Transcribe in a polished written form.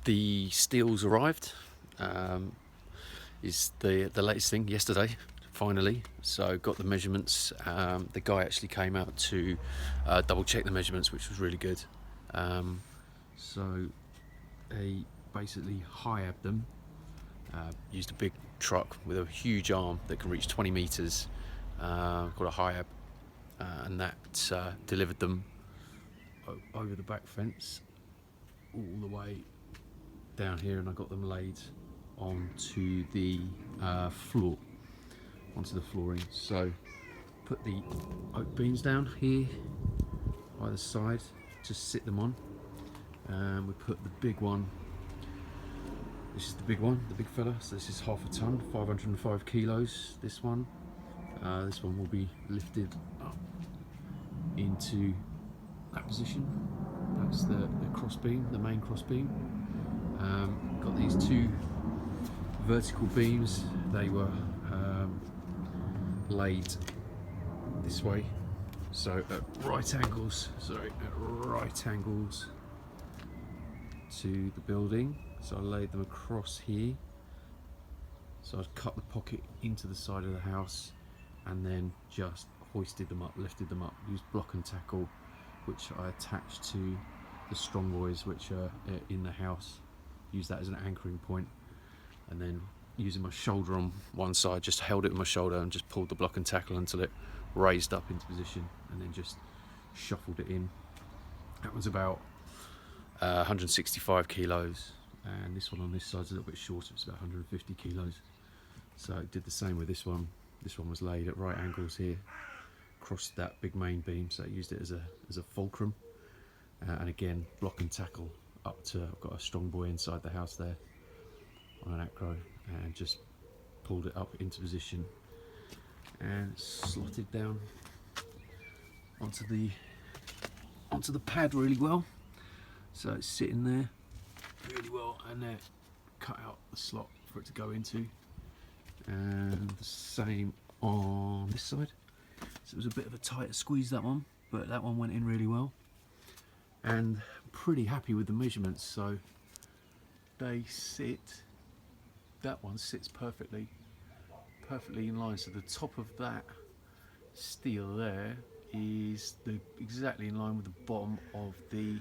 The steel's arrived. Is the latest thing yesterday, finally. So got the measurements. The guy actually came out to double check the measurements, which was really good. So they basically hired them. Used a big truck with a huge arm that can reach 20 meters, called a HIAB, and that delivered them over the back fence all the way down here, and I got them laid onto the floor, onto the flooring. So put the oak beams down here either side to sit them on, and we put the big one. This is the big one, the big fella. So this is 1/2 tonne, 505 kilos. This one will be lifted up into that position. That's the cross beam, the main cross beam. Got these two vertical beams. They were laid this way, so at right angles. To the building. So I laid them across here. So I'd cut the pocket into the side of the house, and then just hoisted them up, lifted them up, used block and tackle, which I attached to the strong buoys which are in the house. Use that as an anchoring point, and then using my shoulder on one side, just held it with my shoulder and just pulled the block and tackle until it raised up into position, and then just shuffled it in. That was about 165 kilos, and this one on this side is a little bit shorter, it's about 150 kilos. So I did the same with this one. This one was laid at right angles here, across that big main beam, so I used it as a fulcrum, and again block and tackle up to, I've got a strong buoy inside the house there on an acro, and just pulled it up into position and slotted down onto the pad really well. So it's sitting there really well, and then cut out the slot for it to go into, and the same on this side. So it was a bit of a tighter squeeze, that one, but that one went in really well, and I'm pretty happy with the measurements. So they sit, that one sits perfectly in line. So the top of that steel there is exactly in line with the bottom of the